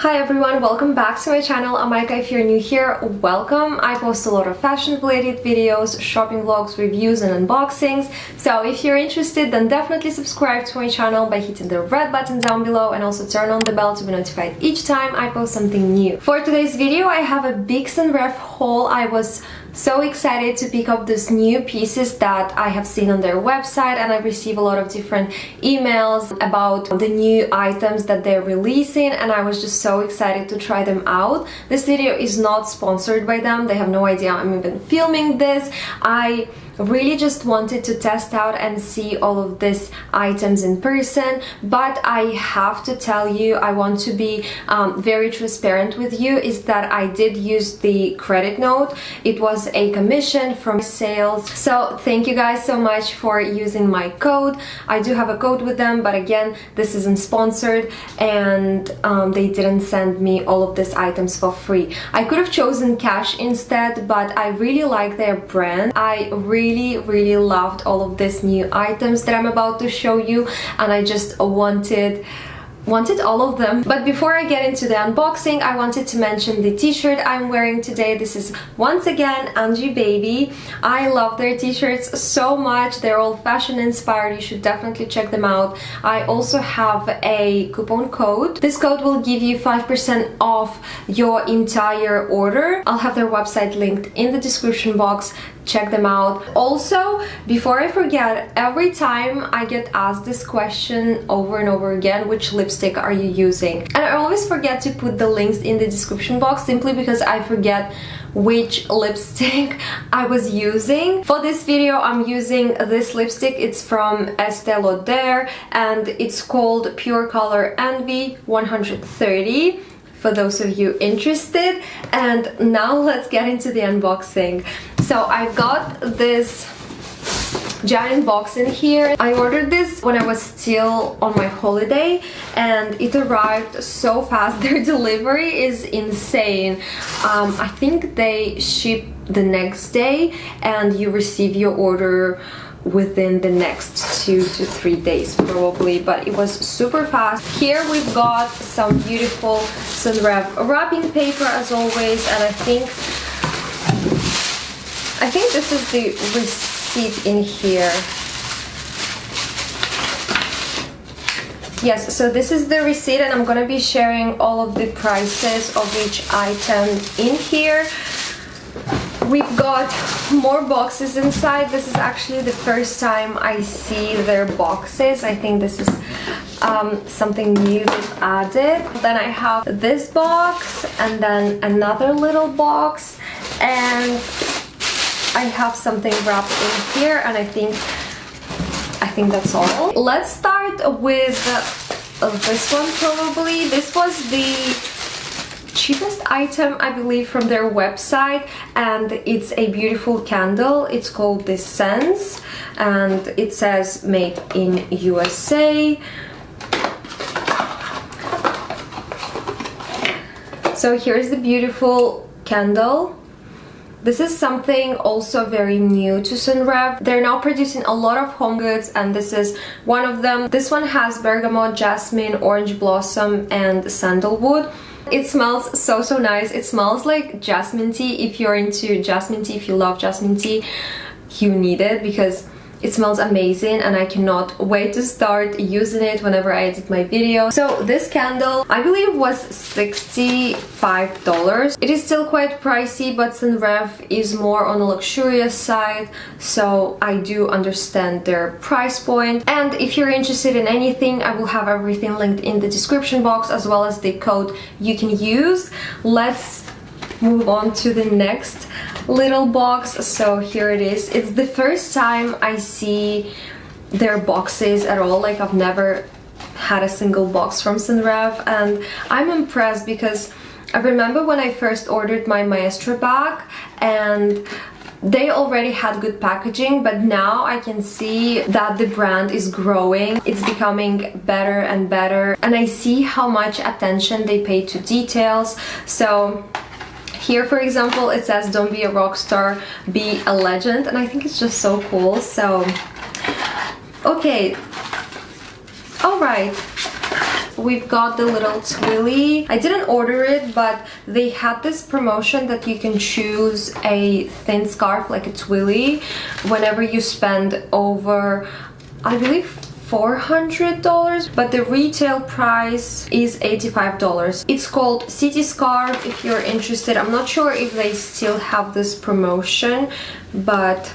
Hi everyone, welcome back to my channel. I'm Aika. If you're new here, welcome. I post a lot of fashion related videos, shopping vlogs, reviews and unboxings. So if you're interested, then definitely subscribe to my channel by hitting the red button down below and also turn on the bell to be notified each time I post something new. For today's video, I have a big Senreve haul. I was so excited to pick up these new pieces that I have seen on their website, and I receive a lot of different emails about the new items that they're releasing, and I was just so excited to try them out. This video is not sponsored by them. They have no idea I'm even filming this. I really just wanted to test out and see all of these items in person, but I have to tell you, I want to be very transparent with you, is that I did use the credit note. It was a commission from sales, so thank you guys so much for using my code. I do have a code with them, but again, this isn't sponsored, and they didn't send me all of these items for free. I could have chosen cash instead, but I really like their brand. I really loved all of these new items that I'm about to show you, and I just wanted all of them. But before I get into the unboxing, I wanted to mention the t-shirt I'm wearing today. This is once again Angie Baby. I love their t-shirts so much. They're all fashion inspired. You should definitely check them out. I also have a coupon code. This code will give you 5% off your entire order. I'll have their website linked in the description box. Check them out. Also, before I forget, every time I get asked this question over and over again, which lipstick are you using? And I always forget to put the links in the description box simply because I forget which lipstick I was using. For this video, I'm using this lipstick. It's from Estée Lauder and it's called Pure Color Envy 130. For those of you interested. And now let's get into the unboxing. So I got this giant box in here. I ordered this when I was still on my holiday and it arrived so fast. Their delivery is insane. I think they ship the next day and you receive your order within the next 2 to 3 days probably, but it was super fast. Here we've got some beautiful Senreve wrapping paper as always, and I think this is the receipt in here. Yes, so this is the receipt, and I'm gonna be sharing all of the prices of each item in here. We've got more boxes inside. This is actually the first time I see their boxes. I think this is something new they've added. Then I have this box and then another little box, and I have something wrapped in here, and I think that's all. Let's start with this one probably. This was the cheapest item I believe from their website, and it's a beautiful candle. It's called the Sense and it says made in USA. So here's the beautiful candle. This is something also very new to Senreve. They're now producing a lot of home goods, and this is one of them. This one has bergamot, jasmine, orange blossom and sandalwood. It smells so nice. It smells like jasmine tea. If you're into jasmine tea, if you love jasmine tea, you need it because it smells amazing, and I cannot wait to start using it whenever I edit my video. So this candle, I believe, was $65. It is still quite pricey, but Senreve is more on the luxurious side, so I do understand their price point. And if you're interested in anything, I will have everything linked in the description box, as well as the code you can use. Let's move on to the next little box. So here it is. It's the first time I see their boxes at all. Like, I've never had a single box from Senreve, and I'm impressed because I remember when I first ordered my Maestro bag and they already had good packaging, but now I can see that the brand is growing. It's becoming better and better, and I see how much attention they pay to details. So here, for example, it says don't be a rock star, be a legend, and I think it's just so cool. So okay, all right, we've got the little twilly. I didn't order it, but they had this promotion that you can choose a thin scarf, like a twilly, whenever you spend over, I believe, $400, but the retail price is $85. It's called City Scarf if you're interested. I'm not sure if they still have this promotion, but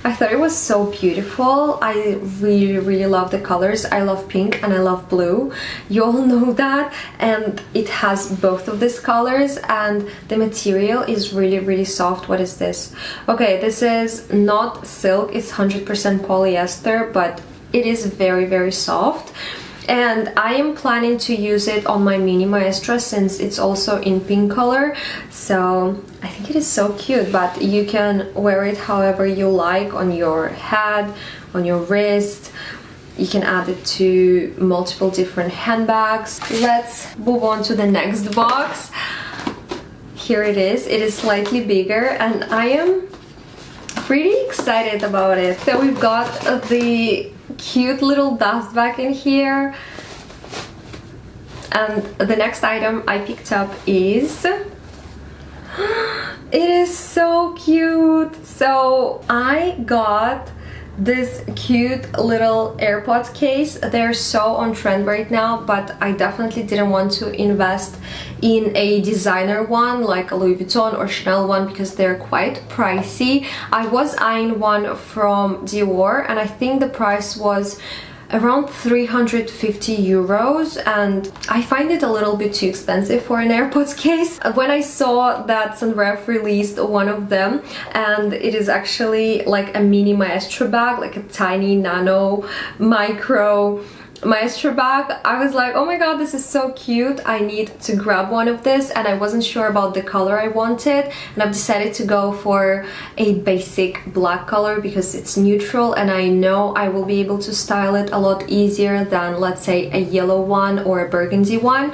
I thought it was so beautiful. I really love the colors. I love pink and I love blue. You all know that, and it has both of these colors, and the material is really soft. What is this? Okay, this is not silk, it's 100% polyester, but it is very soft, and I am planning to use it on my mini maestra since it's also in pink color. So I think it is so cute, but you can wear it however you like, on your head, on your wrist. You can add it to multiple different handbags. Let's move on to the next box. Here it is. It is slightly bigger and I am pretty excited about it. So we've got the cute little dust bag in here, and the next item I picked up is it is so cute. So I got this cute little Airpods case. They're so on trend right now, but I definitely didn't want to invest in a designer one like a Louis Vuitton or Chanel one because they're quite pricey. I was eyeing one from Dior and I think the price was around 350 euros, and I find it a little bit too expensive for an Airpods case. When I saw that Senreve released one of them, and it is actually like a mini maestra bag, like a tiny nano micro maestra bag, I was like, oh my god, this is so cute, I need to grab one of this, and I wasn't sure about the color I wanted, and I've decided to go for a basic black color because it's neutral and I know I will be able to style it a lot easier than, let's say, a yellow one or a burgundy one.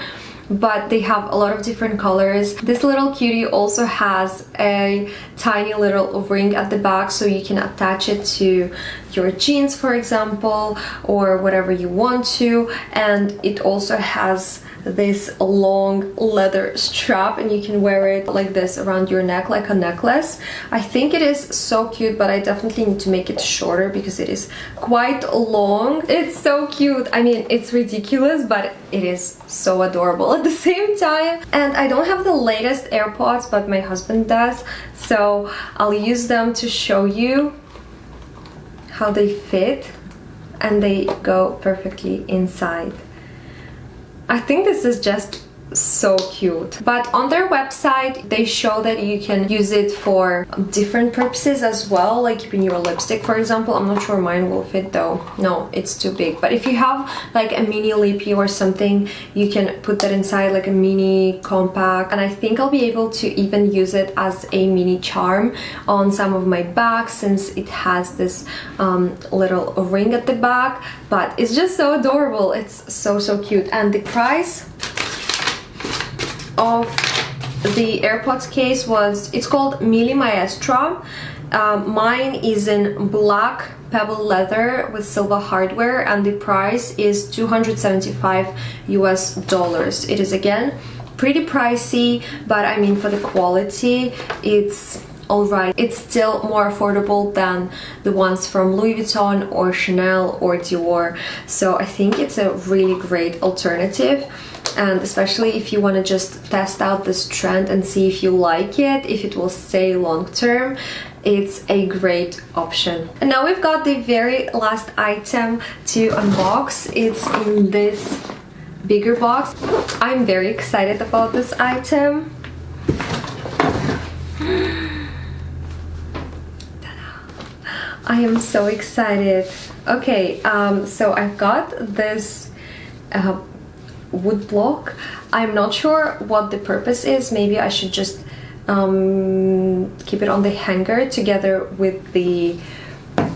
But they have a lot of different colors. This little cutie also has a tiny little ring at the back, so you can attach it to your jeans, for example, or whatever you want to. And it also has this long leather strap, and you can wear it like this around your neck, like a necklace. I think it is so cute, but I definitely need to make it shorter because it is quite long. It's so cute. I mean, it's ridiculous, but it is so adorable at the same time. And I don't have the latest AirPods, but my husband does, so I'll use them to show you how they fit, and they go perfectly inside. I think this is just so cute. But on their website they show that you can use it for different purposes as well, like keeping your lipstick, for example. I'm not sure mine will fit though. No, it's too big. But if you have like a mini lippy or something, you can put that inside, like a mini compact. And I think I'll be able to even use it as a mini charm on some of my bags, since it has this little ring at the back. But it's just so adorable. It's so cute. And the price of the Airpods case was, it's called Mili Maestra. Mine is in black pebble leather with silver hardware, and the price is $275 US. It is again pretty pricey, but I mean, for the quality it's alright. It's still more affordable than the ones from Louis Vuitton or Chanel or Dior, so I think it's a really great alternative. And especially if you want to just test out this trend and see if you like it, if it will stay long term, it's a great option. And now we've got the very last item to unbox. It's in this bigger box. I'm very excited about this item. I am so excited. Okay, so I've got this wood block. I'm not sure what the purpose is. Maybe I should just keep it on the hanger together with the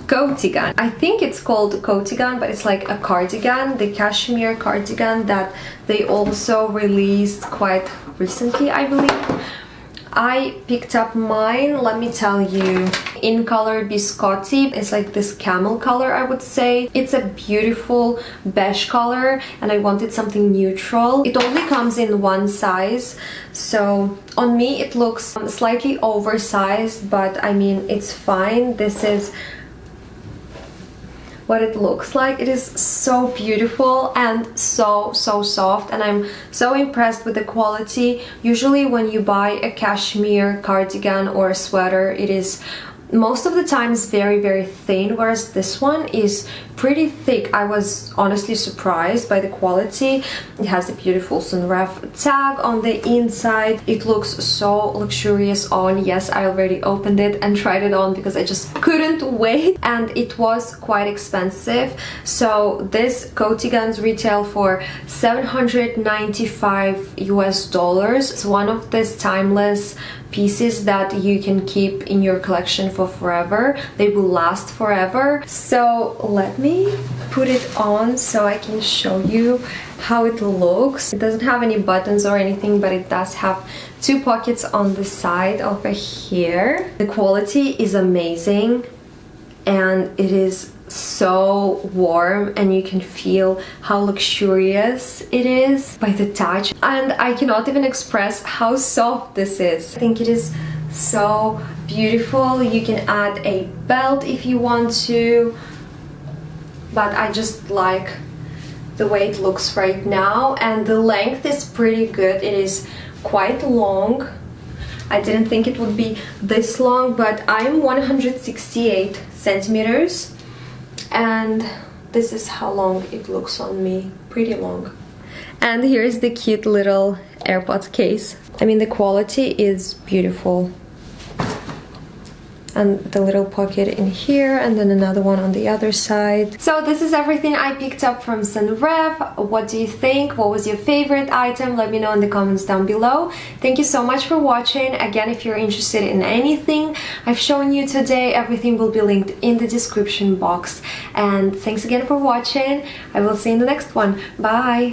Coatigan. I think it's called Coatigan, but it's like a cardigan, the cashmere cardigan that they also released quite recently, I believe. I picked up mine, let me tell you, in color biscotti. It's like this camel color, I would say. It's a beautiful beige color and I wanted something neutral. It only comes in one size, so on me it looks slightly oversized, but I mean it's fine. This is what it looks like. It is so beautiful and so soft, and I'm so impressed with the quality. Usually when you buy a cashmere cardigan or a sweater, it is most of the times very thin, whereas this one is pretty thick. I was honestly surprised by the quality. It has a beautiful Senreve tag on the inside. It looks so luxurious on. Yes, I already opened it and tried it on because I just couldn't wait, and it was quite expensive. So this Coatigan's retail for $795 US. It's one of these timeless pieces that you can keep in your collection for forever. They will last forever. So let me put it on so I can show you how it looks. It doesn't have any buttons or anything, but it does have two pockets on the side over here. The quality is amazing and it is so warm, and you can feel how luxurious it is by the touch, and I cannot even express how soft this is. I think it is so beautiful. You can add a belt if you want to, but I just like the way it looks right now, and the length is pretty good. It is quite long. I didn't think it would be this long, but I'm 168 centimeters. And this is how long it looks on me. Pretty long. And here's the cute little Airpods case. I mean, the quality is beautiful. And the little pocket in here, and then another one on the other side. So this is everything I picked up from Senreve. What do you think? What was your favorite item? Let me know in the comments down below. Thank you so much for watching. Again, if you're interested in anything I've shown you today, everything will be linked in the description box. And thanks again for watching. I will see you in the next one. Bye!